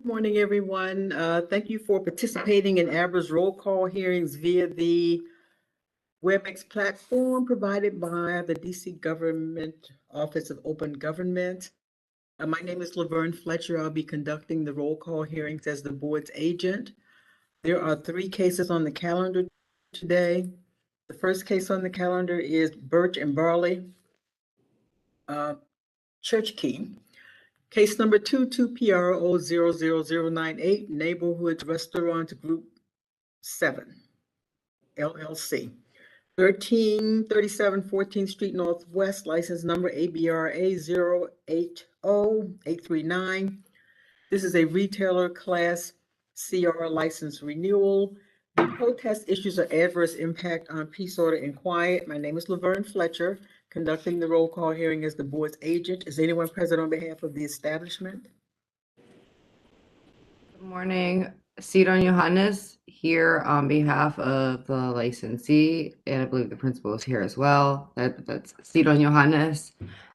Good morning, everyone. Thank you for participating in ABRA's roll call hearings via the WebEx platform provided by the DC Government Office of Open Government. My name is Laverne Fletcher. I'll be conducting the roll call hearings as the board's agent. There are 3 cases on the calendar today. The first case on the calendar is Birch and Barley Church Key. Case number 22PRO00098, Neighborhood Restaurant Group 7, LLC. 1337 14th Street Northwest, license number ABRA 080839. This is a retailer class CR license renewal. The protest issues an adverse impact on peace, order, and quiet. My name is Laverne Fletcher, conducting the roll call hearing as the board's agent. Is anyone present on behalf of the establishment? Good morning, Sidon Johannes here on behalf of the licensee, and I believe the principal is here as well. That's Sidon Johannes,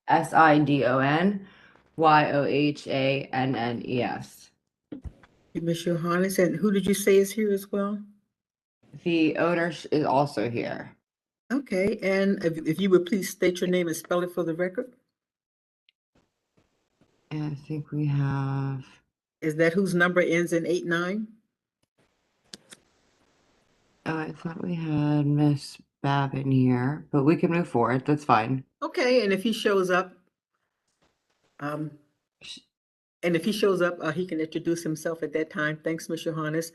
SIDON YOHANNES. Ms. Johannes, and who did you say is here as well? The owner is also here. Okay, and if you would please state your name and spell it for the record. And I think we have. Is that whose number ends in 89? I thought we had Miss Babin here, but we can move forward. That's fine. Okay, and if he shows up, he can introduce himself at that time. Thanks, Ms. Johannes.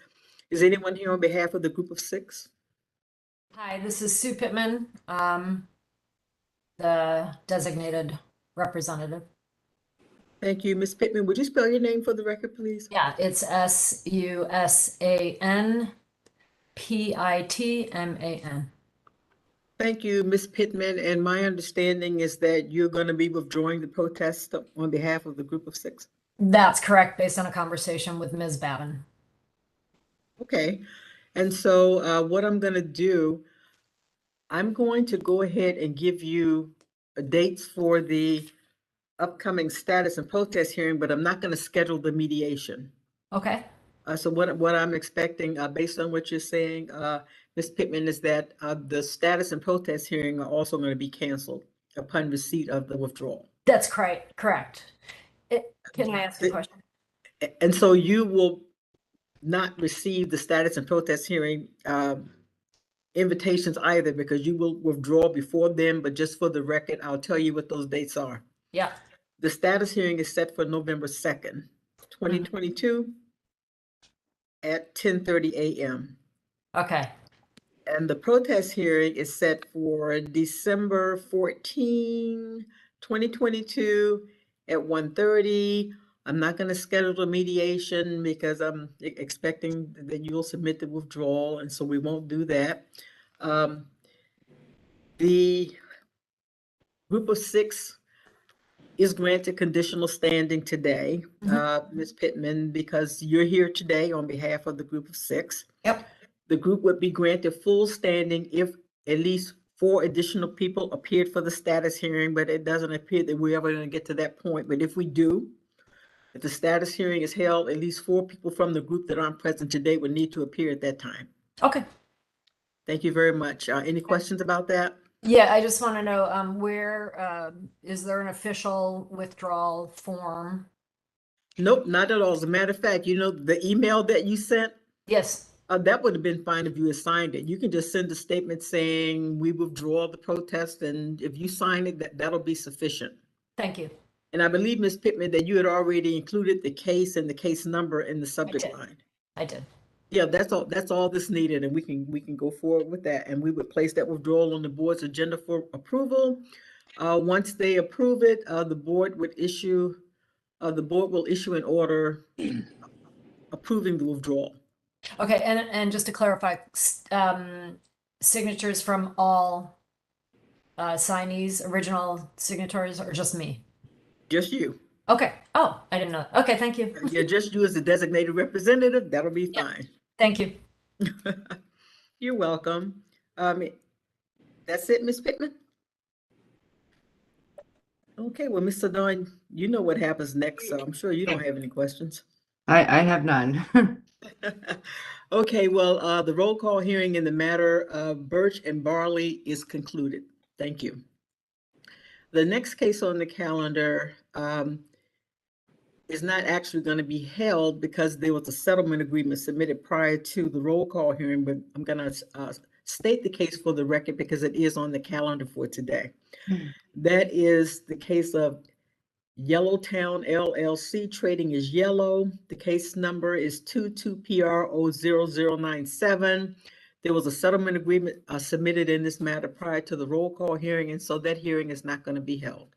Is anyone here on behalf of the group of 6? Hi, this is Sue Pittman, the designated representative. Thank you. Ms. Pittman, would you spell your name for the record, please? Yeah, it's SUSANPITMAN. Thank you, Ms. Pittman. And my understanding is that you're going to be withdrawing the protest on behalf of the group of 6? That's correct, based on a conversation with Ms. Babin. Okay. And so what I'm going to do, I'm going to go ahead and give you dates for the upcoming status and protest hearing, but I'm not going to schedule the mediation. Okay. So what I'm expecting, based on what you're saying, Ms. Pittman, is that the status and protest hearing are also going to be canceled upon receipt of the withdrawal. That's correct. Can I ask a question? And so you will not receive the status and protest hearing invitations either, because you will withdraw before them. But just for the record, I'll tell you what those dates are. Yeah. The status hearing is set for November 2nd, 2022 at 10:30 a.m. Okay. And the protest hearing is set for December 14, 2022 at 1:30. I'm not going to schedule a mediation because I'm expecting that you'll submit the withdrawal, and so we won't do that. The group of 6 is granted conditional standing today, Ms. Pittman, because you're here today on behalf of the group of 6. Yep. The group would be granted full standing if at least 4 additional people appeared for the status hearing, but it doesn't appear that we're ever going to get to that point. But if we do, if the status hearing is held, at least 4 people from the group that aren't present today would need to appear at that time. Okay. Thank you very much. Any questions about that? Yeah, I just want to know where is there an official withdrawal form? Nope, not at all. As a matter of fact, the email that you sent? Yes. That would have been fine if you had signed it. You can just send a statement saying we withdraw the protest, and if you sign it, that'll be sufficient. Thank you. And I believe, Ms. Pittman, that you had already included the case and the case number in the subject line. I did. Yeah, that's all that's needed, and we can go forward with that, and we would place that withdrawal on the board's agenda for approval. Once they approve it, the board will issue an order approving the withdrawal. Okay, and just to clarify, signatures from all signees, original signatories, or just me? Just you. Okay. Oh, I didn't know. Okay, thank you. Yeah, just you as the designated representative. That'll be fine. Thank you. You're welcome. That's it, Ms. Pittman? Okay, well, Ms. Sadon, you know what happens next, so I'm sure you don't have any questions. I have none. Okay, well, the roll call hearing in the matter of Birch and Barley is concluded. Thank you. The next case on the calendar is not actually going to be held because there was a settlement agreement submitted prior to the roll call hearing, but I'm going to state the case for the record because it is on the calendar for today. That is the case of Yellowtown LLC, trading as Yellow. The case number is 22PRO0097. There was a settlement agreement submitted in this matter prior to the roll call hearing, and so that hearing is not going to be held.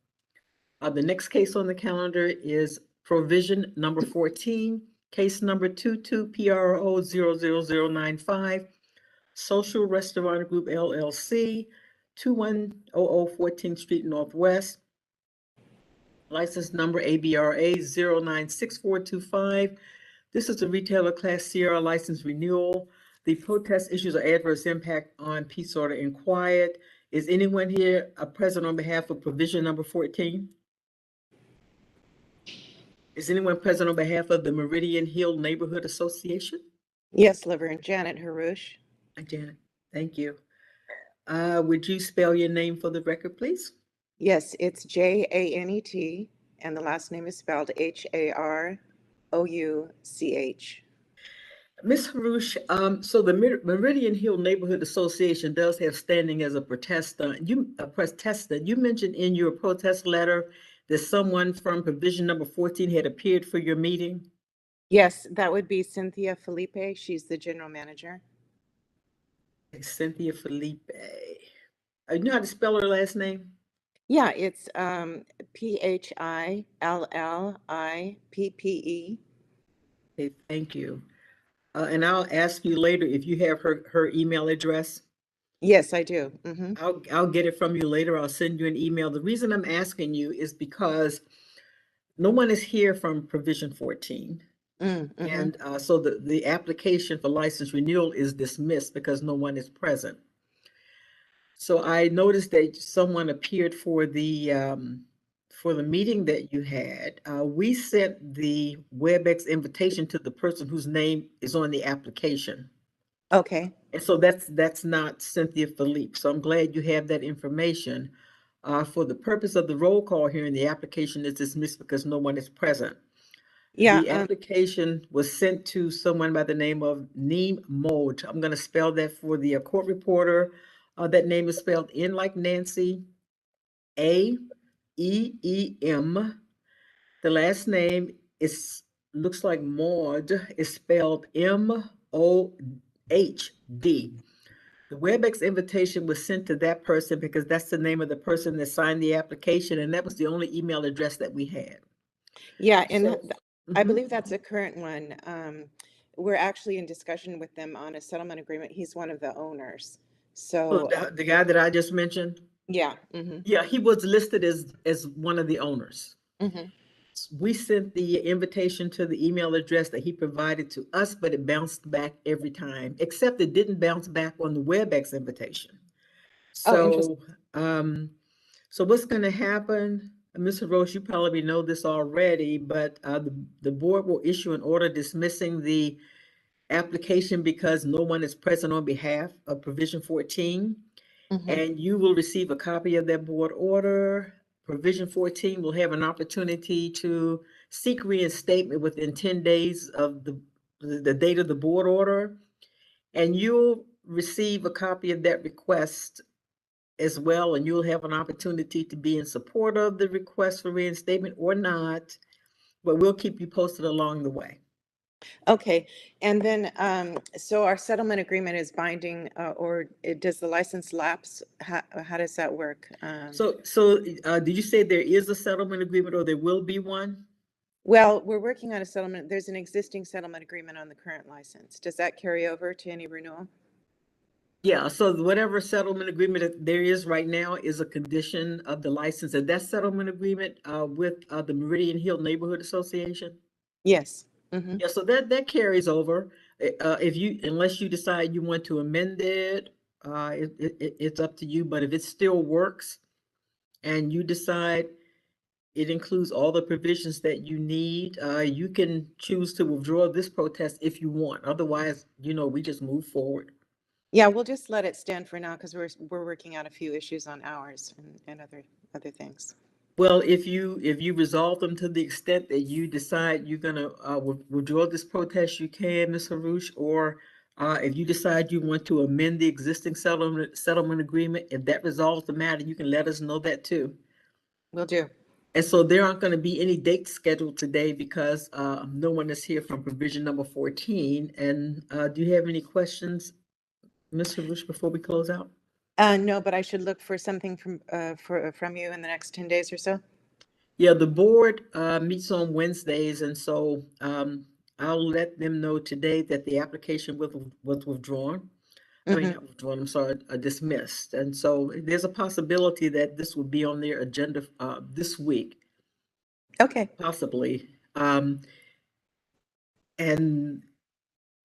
The next case on the calendar is provision number 14, case number 22PRO00095, Social Restaurant Group LLC, 2100 14th Street Northwest. License number ABRA 096425. This is a retailer class Sierra license renewal. The protest issues are adverse impact on peace, order, and quiet. Is anyone here present on behalf of provision number 14? Is anyone present on behalf of the Meridian Hill Neighborhood Association? Yes, Laverne, Janet Harush. Janet, thank you. Would you spell your name for the record, please? Yes, it's Janet, and the last name is spelled Harouch. Ms. Harush, so the Meridian Hill Neighborhood Association does have standing as a protester. You mentioned in your protest letter that someone from provision number 14 had appeared for your meeting. Yes, that would be Cynthia Felipe. She's the general manager. Cynthia Felipe. You know how to spell her last name? Yeah, it's Phillippe. Okay, thank you. And I'll ask you later if you have her email address. Yes, I do. I'll get it from you later. I'll send you an email. The reason I'm asking you is because no one is here from provision 14. And so the application for license renewal is dismissed because no one is present. So I noticed that someone appeared for the meeting that you had. We sent the WebEx invitation to the person whose name is on the application. Okay. And so that's not Cynthia Philippe. So I'm glad you have that information. For the purpose of the roll call hearing, the application is dismissed because no one is present. Yeah. The application was sent to someone by the name of Neem Mode. I'm going to spell that for the court reporter. That name is spelled N like Nancy, A-E-E-M. The last name looks like Maud. Is spelled M-O-H-D. The WebEx invitation was sent to that person because that's the name of the person that signed the application, and that was the only email address that we had. Yeah, and So, I believe that's a current one. We're actually in discussion with them on a settlement agreement. He's one of the owners. So, the guy that I just mentioned, yeah. yeah, he was listed as one of the owners. We sent the invitation to the email address that he provided to us, but it bounced back every time, except it didn't bounce back on the WebEx invitation. Oh, interesting. So what's going to happen, Mr. Roche, you probably know this already, but the board will issue an order dismissing the application because no one is present on behalf of provision 14. And you will receive a copy of that board order. Provision 14 will have an opportunity to seek reinstatement within 10 days of the date of the board order. And you'll receive a copy of that request as well, and you'll have an opportunity to be in support of the request for reinstatement or not, but we'll keep you posted along the way. Okay, and then, so our settlement agreement is binding, or does the license lapse? How does that work? So did you say there is a settlement agreement or there will be one? Well, we're working on a settlement. There's an existing settlement agreement on the current license. Does that carry over to any renewal? Yeah, so whatever settlement agreement that there is right now is a condition of the license, and that settlement agreement with the Meridian Hill Neighborhood Association. Yes. Yeah, so that carries over. Unless you decide you want to amend it, it's up to you. But if it still works, and you decide It includes all the provisions that you need. You can choose to withdraw this protest if you want. Otherwise, we just move forward. Yeah, we'll just let it stand for now because we're working out a few issues on ours and other things. Well, if you resolve them to the extent that you decide you're gonna withdraw this protest, you can, Ms. Harush, or if you decide you want to amend the existing settlement agreement, if that resolves the matter, you can let us know that too. Will do. And so there aren't going to be any dates scheduled today because no one is here from provision number 14. And do you have any questions, Ms. Harush, before we close out? No, but I should look for something from you in the next 10 days or so. Yeah, the board meets on Wednesdays, and so I'll let them know today that the application was withdrawn. I mean, not withdrawn, I'm sorry, dismissed. And so there's a possibility that this will be on their agenda this week, Okay. possibly. And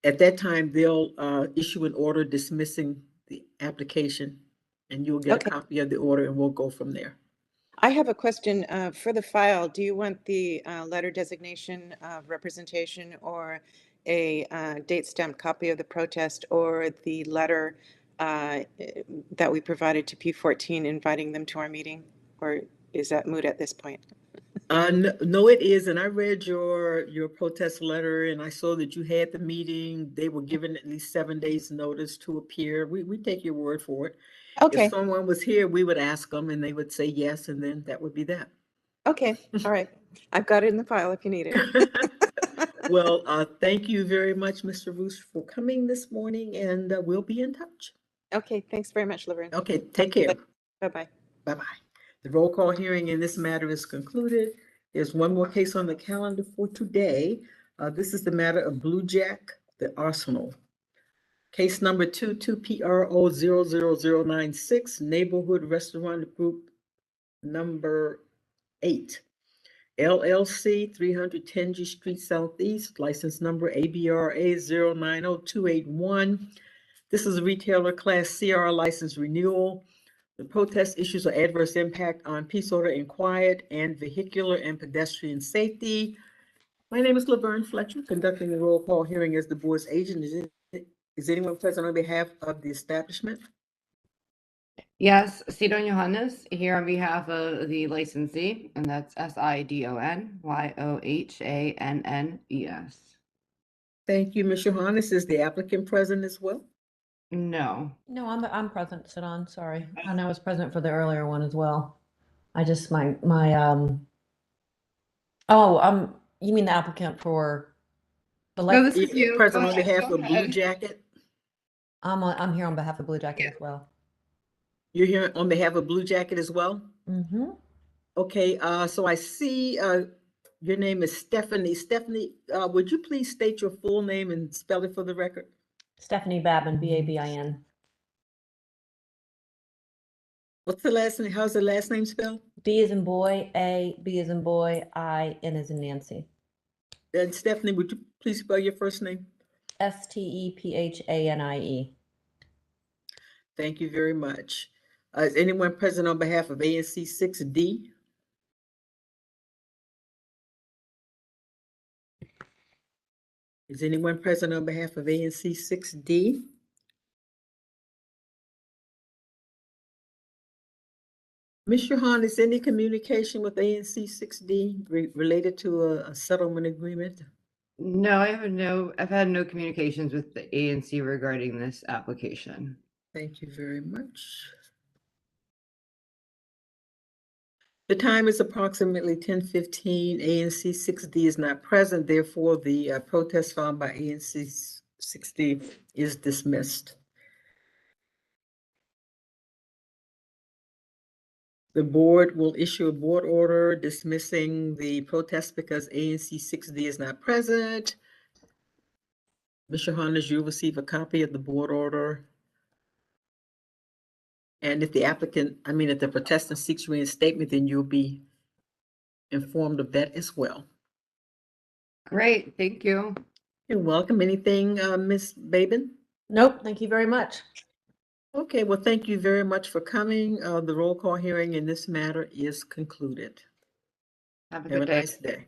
at that time, they'll issue an order dismissing the application, and you'll get a Okay. copy of the order, and we'll go from there. I have a question for the file. Do you want the letter designation of representation or a date stamped copy of the protest or the letter that we provided to P14 inviting them to our meeting? Or is that moot at this point? No, it is, and I read your protest letter, and I saw that you had the meeting. They were given at least 7 days' notice to appear. We take your word for it. Okay. If someone was here, we would ask them, and they would say yes, and then that would be that. Okay. All right. I've got it in the file if you need it. Well, thank you very much, Mr. Roos, for coming this morning, and we'll be in touch. Okay. Thanks very much, Laverne. Okay, take care. Bye-bye. Bye-bye. The roll call hearing in this matter is concluded. There's one more case on the calendar for today. This is the matter of Blue Jack, the Arsenal. Case number 22PRO00096, Neighborhood Restaurant Group number 8. LLC, 300 Tenji Street Southeast, license number ABRA 090281. This is a retailer class CR license renewal. The protest issues are adverse impact on peace, order, and quiet, and vehicular and pedestrian safety. My name is Laverne Fletcher, conducting the roll call hearing as the board's agent. Is anyone present on behalf of the establishment? Yes, Sidon Johannes here on behalf of the licensee, and that's SIDONYOHANNES. Thank you, Ms. Johannes. Is the applicant present as well? No. No, I'm present, sit on, sorry. And I was present for the earlier one as well. I just, you mean the applicant for the, No, this is Yeah, you. present Go on ahead, behalf go of Blue ahead. Jacket. I'm here on behalf of Blue Jacket as well. You're here on behalf of Blue Jacket as well? Mm-hmm. Okay, so I see your name is Stephanie. Stephanie, would you please state your full name and spell it for the record? Stephanie Babin, Babin. What's the last name? How's the last name spelled? B as in boy, A, B as in boy, I, N as in Nancy. And Stephanie, would you please spell your first name? STEPHANIE. Thank you very much. Is anyone present on behalf of ANC 6D? Is anyone present on behalf of ANC 6D? Ms. Shahan, is any communication with ANC 6D related to a settlement agreement? No, I've had no communications with the ANC regarding this application. Thank you very much. The time is approximately 10:15. ANC 6D is not present, therefore the protest filed by ANC 6D is dismissed. The board will issue a board order dismissing the protest because ANC 6D is not present. Mr. Honors, you'll receive a copy of the board order. And if the if the protestant seeks reinstatement, then you'll be informed of that as well. Great, thank you. You're welcome. Anything, Ms. Babin? Nope, thank you very much. Okay, well, thank you very much for coming. The roll call hearing in this matter is concluded. Have a Have a good day. nice day.